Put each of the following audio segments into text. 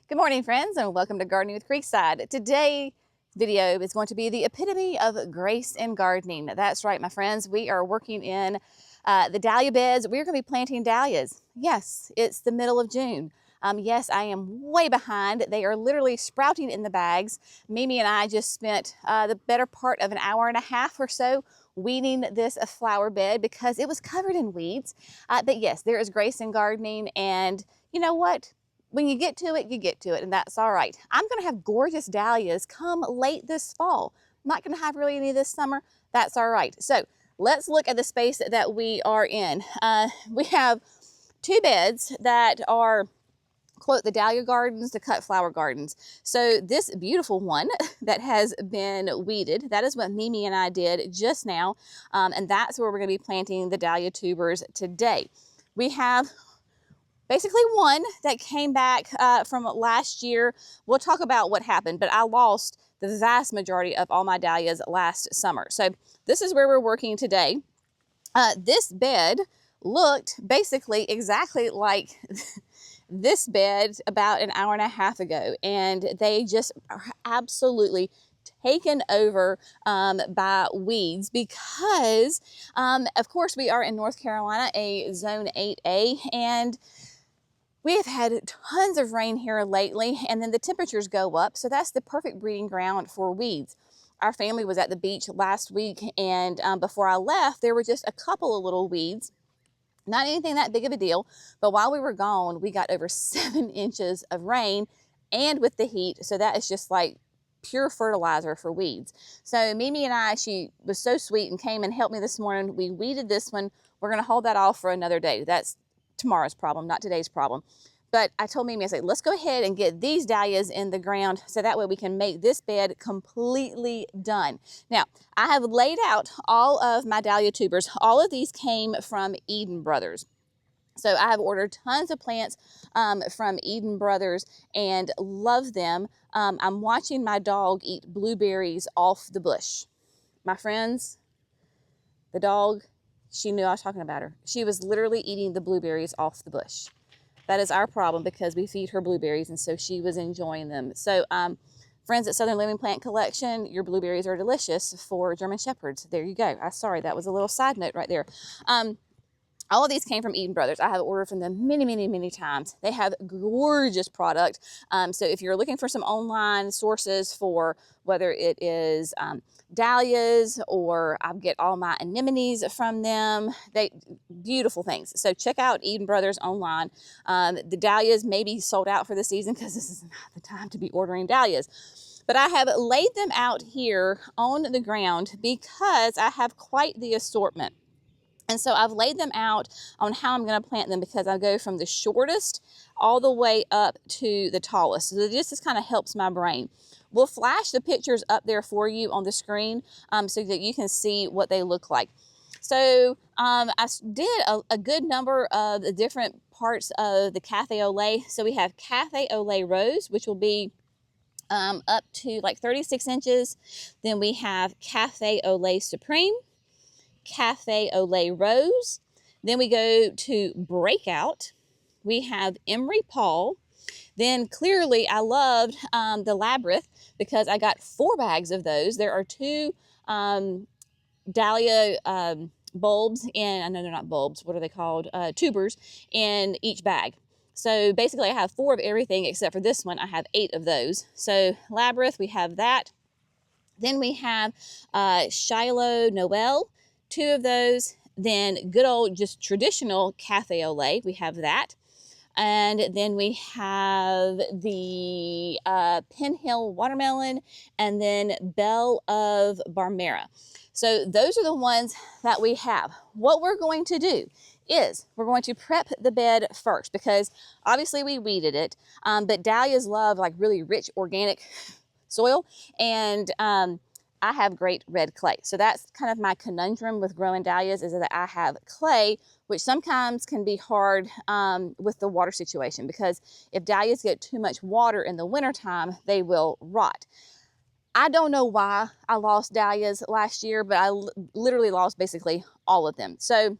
Good morning, friends, and welcome to Gardening with Creekside. Today's video is going to be the epitome of grace in gardening. That's right, my friends. We are working in the dahlia beds. We're going to be planting dahlias. Yes, it's the middle of June. Yes, I am way behind. They are literally sprouting in the bags. Mimi and I just spent the better part of an hour and a half or so weeding this flower bed because it was covered in weeds. But yes, there is grace in gardening, and you know what? When you get to it, you get to it, and that's all right. I'm going to have gorgeous dahlias come late this fall. I'm not going to have really any this summer. That's all right. So let's look at the space that we are in. We have two beds that are, quote, the dahlia gardens, the cut flower gardens. So this beautiful one that has been weeded, that is what Mimi and I did just now, and that's where we're going to be planting the dahlia tubers today. We have basically one that came back from last year. We'll talk about what happened, but I lost the vast majority of all my dahlias last summer. So this is where we're working today. This bed looked basically exactly like this bed about an hour and a half ago, and they just are absolutely taken over by weeds because, of course, we are in North Carolina, a zone 8A, and we have had tons of rain here lately, and then the temperatures go up, so that's the perfect breeding ground for weeds. Our family was at the beach last week, and before I left, there were just a couple of little weeds. Not anything that big of a deal, but while we were gone, we got over 7 inches of rain, and with the heat, so that is just like pure fertilizer for weeds. So Mimi and I, she was so sweet and came and helped me this morning. We weeded this one. We're going to hold that off for another day. That's tomorrow's problem, not today's problem. But I told Mimi, I said, let's go ahead and get these dahlias in the ground so that way we can make this bed completely done. Now, I have laid out all of my dahlia tubers. All of these came from Eden Brothers. So I have ordered tons of plants from Eden Brothers and love them. I'm watching my dog eat blueberries off the bush. My friends, the dog, she knew I was talking about her. She was literally eating the blueberries off the bush. That is our problem because we feed her blueberries, and so she was enjoying them. So friends at Southern Living Plant Collection, your blueberries are delicious for German Shepherds. There you go. Sorry, that was a little side note right there. All of these came from Eden Brothers. I have ordered from them many, many, many times. They have gorgeous product. So if you're looking for some online sources for whether it is dahlias or I get all my anemones from them, beautiful things. So check out Eden Brothers online. The dahlias may be sold out for the season because this is not the time to be ordering dahlias. But I have laid them out here on the ground because I have quite the assortment. And so I've laid them out on how I'm going to plant them because I go from the shortest all the way up to the tallest. So this just kind of helps my brain. We'll flash the pictures up there for you on the screen so that you can see what they look like. So I did a good number of the different parts of the Cafe au Lait. So we have Cafe au Lait Rose, which will be up to like 36 inches. Then we have Cafe au Lait Supreme, Cafe au Lait Rose. Then we go to Breakout. We have Emery Paul. Then clearly I loved the Labyrinth because I got 4 bags of those. There are 2 dahlia bulbs in, I know they're not bulbs, what are they called? Tubers in each bag. So basically I have 4 of everything except for this one. I have 8 of those. So Labyrinth, we have that. Then we have Shiloh Noel, 2 of those. Then good old just traditional Cafe au Lait, we have that. And then we have the Pinhill Watermelon, and then Belle of Barmera. So those are the ones that we have. What we're going to do is we're going to prep the bed first because obviously we weeded it, but dahlias love like really rich organic soil, and I have great red clay. So that's kind of my conundrum with growing dahlias, is that I have clay, which sometimes can be hard with the water situation, because if dahlias get too much water in the wintertime, they will rot. I don't know why I lost dahlias last year, but I literally lost basically all of them. So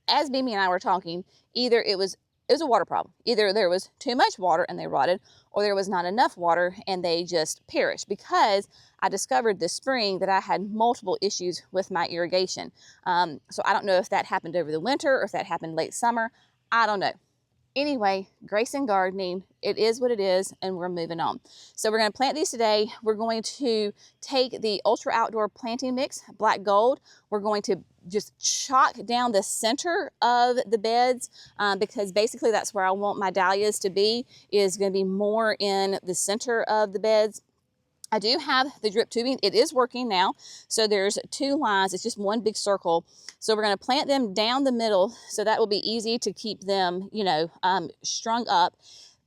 as Mimi and I were talking, either it was it was a water problem. Either there was too much water and they rotted, or there was not enough water and they just perished, because I discovered this spring that I had multiple issues with my irrigation. So I don't know if that happened over the winter or if that happened late summer. I don't know. Anyway, Grace and gardening, it is what it is, and we're moving on. So we're going to plant these today. We're going to take the Ultra Outdoor Planting Mix, Black Gold. We're going to just chalk down the center of the beds, because basically that's where I want my dahlias to be, is going to be more in the center of the beds. I do have the drip tubing. It is working now. So there's 2 lines. It's just one big circle. So we're going to plant them down the middle, so that will be easy to keep them, you know, strung up.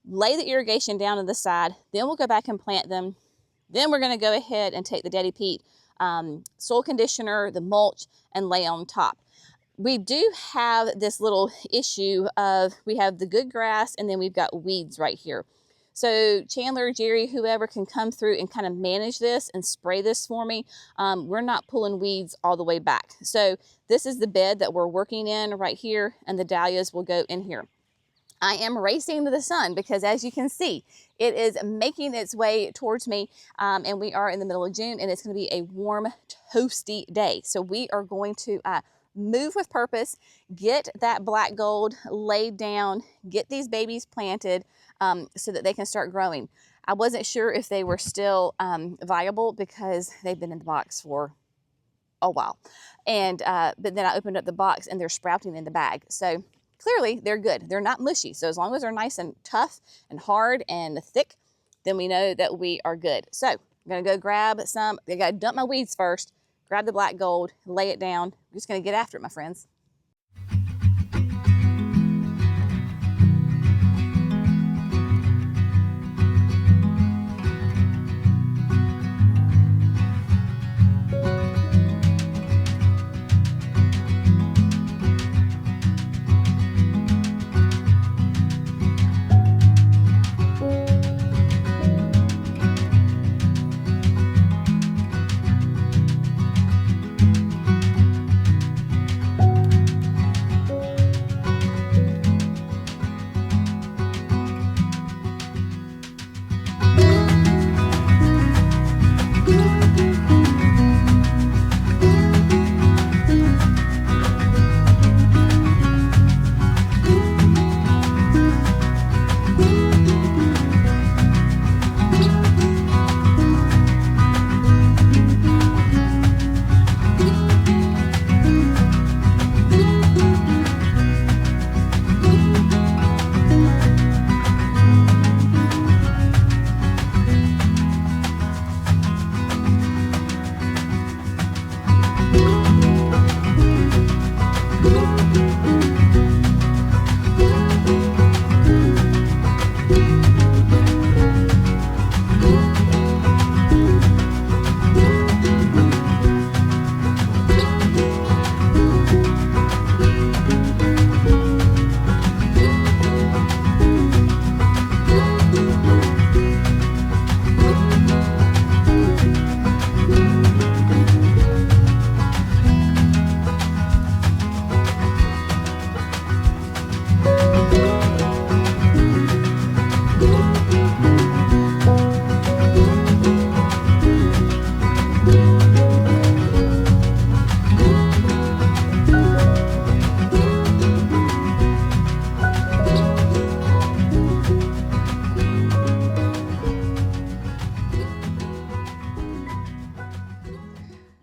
Lay the irrigation down to the side. Then we'll go back and plant them. Then we're going to go ahead and take the Daddy Pete soil conditioner, the mulch, and lay on top. We do have this little issue of, we have the good grass and then we've got weeds right here. So Chandler, Jerry, whoever can come through and kind of manage this and spray this for me. We're not pulling weeds all the way back. So this is the bed that we're working in right here, and the dahlias will go in here. I am racing to the sun because, as you can see, it is making its way towards me, and we are in the middle of June, and it's going to be a warm, toasty day. So we are going to move with purpose, get that black gold laid down, get these babies planted, so that they can start growing. I wasn't sure if they were still viable because they've been in the box for a while. And but then I opened up the box and they're sprouting in the bag. So clearly they're good. They're not mushy. So as long as they're nice and tough and hard and thick, then we know that we are good. So I'm gonna go grab some. I gotta dump my weeds first, grab the black gold, lay it down. I'm just gonna get after it, my friends.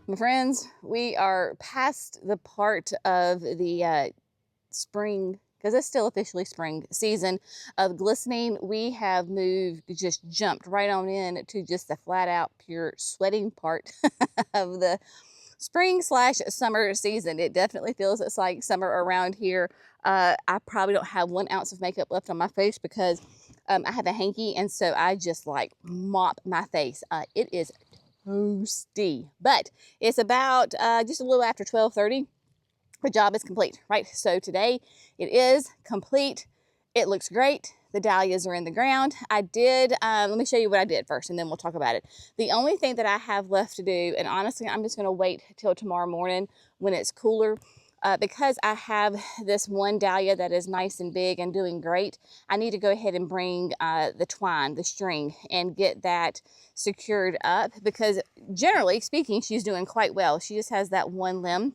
My friends, we are past the part of the spring, because it's still officially spring season, of glistening. We have moved, just jumped right on in to just the flat out pure sweating part of the spring slash summer season. It definitely feels it's like summer around here. I probably don't have 1 ounce of makeup left on my face because I have a hanky, and so I just like mop my face. It is toasty, but it's about just a little after 12:30. The job is complete, right? So today it is complete. It looks great. The dahlias are in the ground. I did, let me show you what I did first and then we'll talk about it. The only thing that I have left to do, and honestly, I'm just gonna wait till tomorrow morning when it's cooler. because I have this one dahlia that is nice and big and doing great, I need to go ahead and bring the twine, the string, and get that secured up, because generally speaking, she's doing quite well. She just has that one limb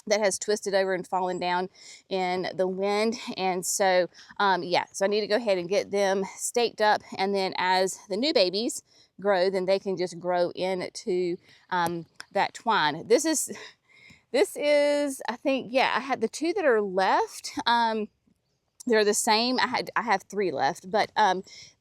that has twisted over and fallen down in the wind. And so, yeah, so I need to go ahead and get them staked up. And then as the new babies grow, then they can just grow into that twine. This is, I think, yeah, I had the two that are left. They're the same. I have 3 left, but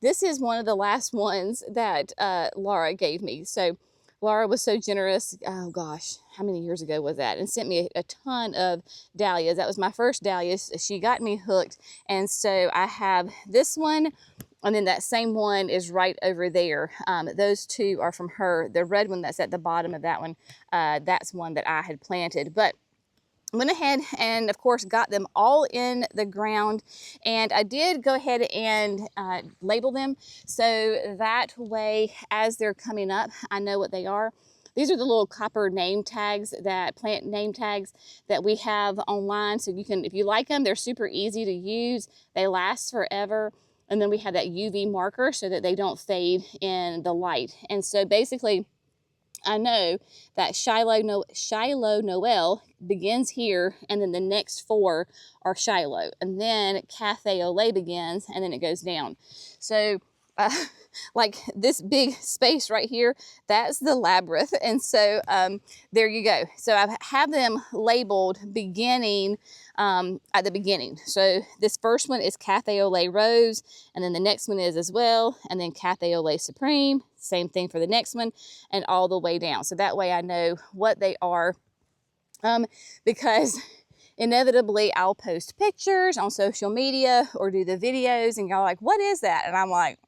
this is one of the last ones that Laura gave me. So Laura was so generous. Oh gosh, how many years ago was that? And sent me a ton of dahlias. That was my first dahlias. She got me hooked. And so I have this one, and then that same one is right over there. Those 2 are from her. The red one that's at the bottom of that one, that's one that I had planted. But went ahead and of course got them all in the ground, and I did go ahead and label them so that way as they're coming up I know what they are. These are the little copper name tags, that plant name tags that we have online, so you can, if you like them, they're super easy to use, they last forever. And then we have that UV marker so that they don't fade in the light. And so basically I know that Shiloh Noel begins here, and then the next 4 are Shiloh, and then Cafe au Lait begins, and then it goes down. So like this big space right here, that's the labyrinth. And so there you go. So I have them labeled beginning at the beginning. So this first one is Cafe au Lait Rose, and then the next one is as well, and then Cafe au Lait Supreme, same thing for the next one, and all the way down. So that way I know what they are, because inevitably I'll post pictures on social media or do the videos and y'all like, what is that? And I'm like,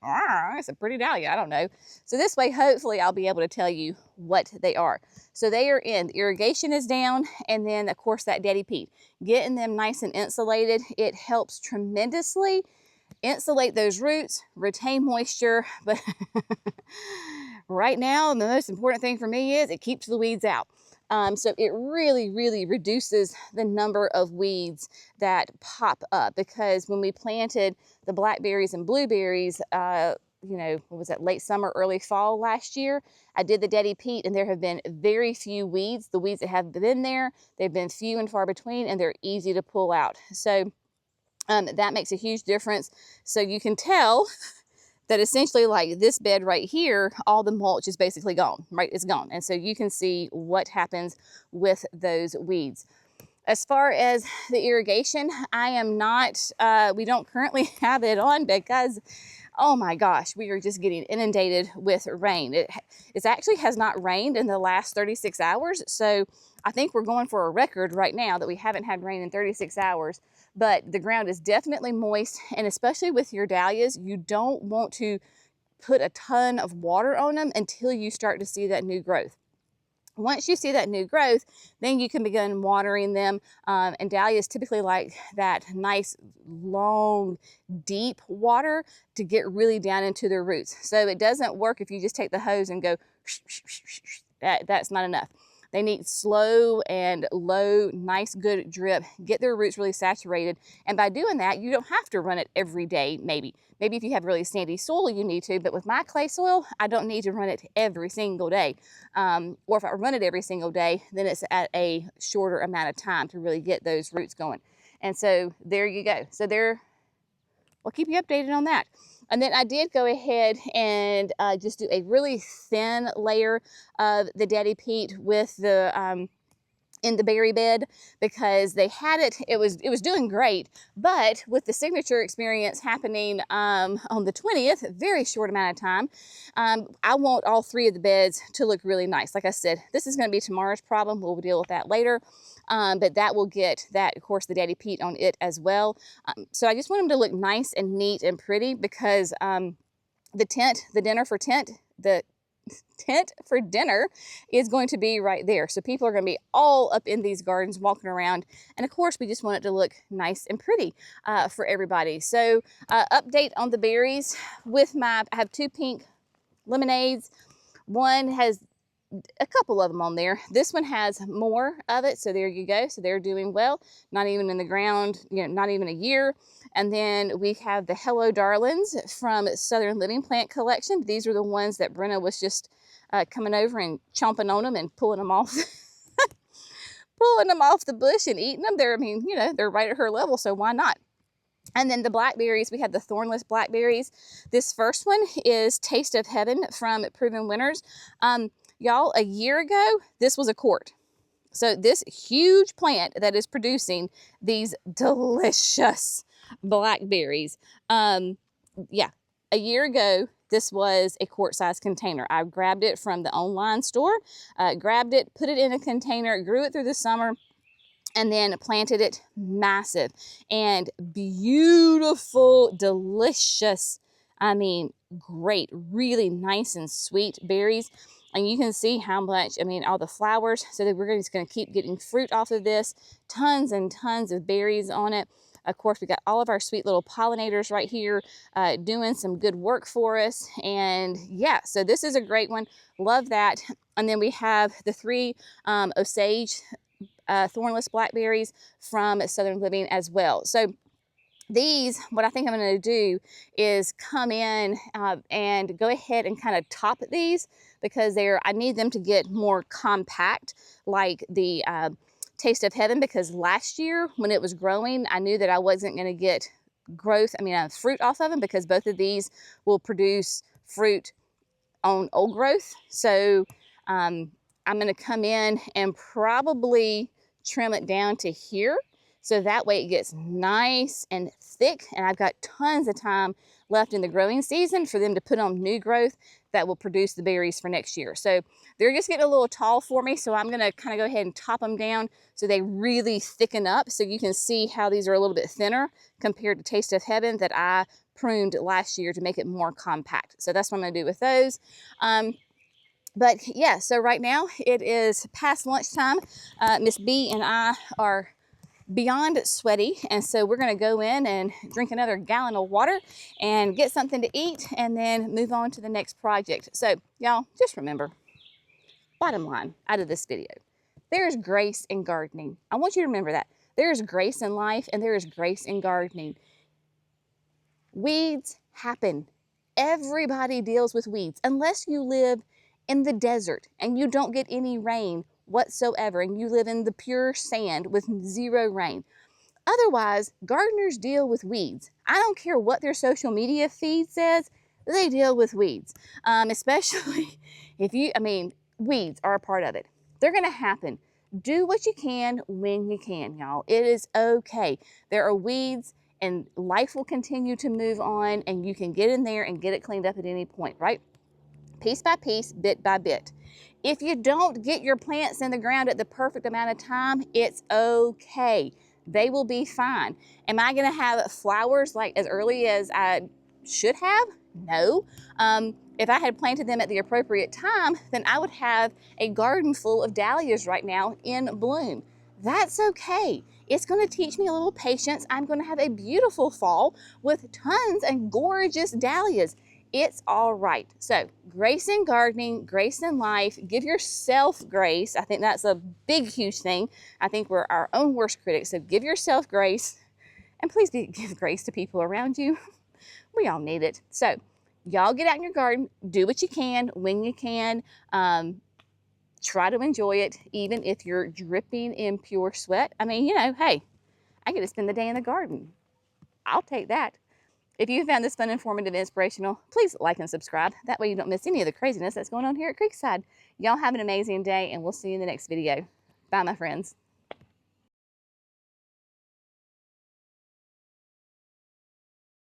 it's a pretty dahlia, I don't know. So this way, hopefully I'll be able to tell you what they are. So they are in, the irrigation is down, and then of course that Daddy peat. Getting them nice and insulated, it helps tremendously insulate those roots, retain moisture, but right now the most important thing for me is it keeps the weeds out. So it really, really reduces the number of weeds that pop up, because when we planted the blackberries and blueberries, you know, what was that, late summer, early fall last year, I did the Daddy peat, and there have been very few weeds. The weeds that have been there, they've been few and far between, and they're easy to pull out. So that makes a huge difference. So you can tell that essentially, like this bed right here, all the mulch is basically gone, right? It's gone. And so you can see what happens with those weeds. As far as the irrigation, I am not, we don't currently have it on because, oh my gosh, we are just getting inundated with rain. It actually has not rained in the last 36 hours. So I think we're going for a record right now that we haven't had rain in 36 hours. But the ground is definitely moist, and especially with your dahlias, you don't want to put a ton of water on them until you start to see that new growth. Once you see that new growth, then you can begin watering them. And dahlias typically like that nice, long, deep water to get really down into their roots. So it doesn't work if you just take the hose and go, that's not enough. They need slow and low, nice, good drip, get their roots really saturated. And by doing that, you don't have to run it every day, maybe. Maybe if you have really sandy soil, you need to, but with my clay soil, I don't need to run it every single day. Or if I run it every single day, then it's at a shorter amount of time to really get those roots going. And so there you go. So we'll keep you updated on that. And then I did go ahead and just do a really thin layer of the Daddy peat with the in the berry bed, because they had it was doing great, but with the signature experience happening on the 20th, a very short amount of time, I want all 3 of the beds to look really nice. Like I said, this is going to be tomorrow's problem. We'll deal with that later. But that will get that, of course, the Daddy peat on it as well. So I just want them to look nice and neat and pretty, because the tent for dinner is going to be right there. So people are going to be all up in these gardens walking around. And of course, we just want it to look nice and pretty for everybody. So update on the berries with I have 2 pink lemonades. One has a couple of them on there. This one has more of it, so there you go. So they're doing well, not even in the ground, you know, not even a year. And then we have the Hello Darlings from Southern Living Plant Collection. These are the ones that Brenna was just coming over and chomping on them and pulling them off. Pulling them off the bush and eating them. They're, I mean, you know, they're right at her level, so why not? And then the blackberries, we have the thornless blackberries. This first one is Taste of Heaven from Proven Winners. Y'all, a year ago, this was a quart. So this huge plant that is producing these delicious blackberries. Yeah, a year ago, this was a quart-sized container. I grabbed it from the online store, grabbed it, put it in a container, grew it through the summer, and then planted it massive and beautiful, delicious, I mean, great, really nice and sweet berries. And you can see how much, I mean, all the flowers, so that we're just going to keep getting fruit off of this. Tons and tons of berries on it. Of course, we got all of our sweet little pollinators right here doing some good work for us. And yeah, so this is a great one. Love that. And then we have the 3 Osage thornless blackberries from Southern Living as well. So these, what I think I'm going to do is come in and go ahead and kind of top these, because I need them to get more compact, like the Taste of Heaven, because last year when it was growing, I knew that I wasn't going to get growth, fruit off of them, because both of these will produce fruit on old growth. So I'm going to come in and probably trim it down to here, so that way it gets nice and thick, and I've got tons of time left in the growing season for them to put on new growth that will produce the berries for next year. So they're just getting a little tall for me, so I'm going to kind of go ahead and top them down so they really thicken up, so you can see how these are a little bit thinner compared to Taste of Heaven that I pruned last year to make it more compact. So that's what I'm going to do with those. But yeah, so right now it is past lunchtime. Miss B and I are beyond sweaty, and so we're going to go in and drink another gallon of water and get something to eat, and then move on to the next project. So y'all, just remember, bottom line out of this video, there is grace in gardening. I want you to remember that. There is grace in life, and there is grace in gardening. Weeds happen. Everybody deals with weeds, unless you live in the desert and you don't get any rain whatsoever, and you live in the pure sand with 0 rain. Otherwise, gardeners deal with weeds. I don't care what their social media feed says, they deal with weeds. Especially if weeds are a part of it. They're going to happen. Do what you can when you can, y'all. It is okay. There are weeds, and life will continue to move on, and you can get in there and get it cleaned up at any point, right? Piece by piece, bit by bit. If you don't get your plants in the ground at the perfect amount of time, it's okay. They will be fine. Am I going to have flowers like as early as I should have? No. If I had planted them at the appropriate time, then I would have a garden full of dahlias right now in bloom. That's okay. It's going to teach me a little patience. I'm going to have a beautiful fall with tons and gorgeous dahlias. It's all right. So grace in gardening, grace in life, give yourself grace. I think that's a big, huge thing. I think we're our own worst critics. So give yourself grace, and please give grace to people around you. We all need it. So y'all get out in your garden, do what you can when you can. Try to enjoy it, even if you're dripping in pure sweat. I mean, you know, hey, I get to spend the day in the garden. I'll take that. If you found this fun, informative, inspirational, please like and subscribe. That way you don't miss any of the craziness that's going on here at Creekside. Y'all have an amazing day, and we'll see you in the next video. Bye, my friends.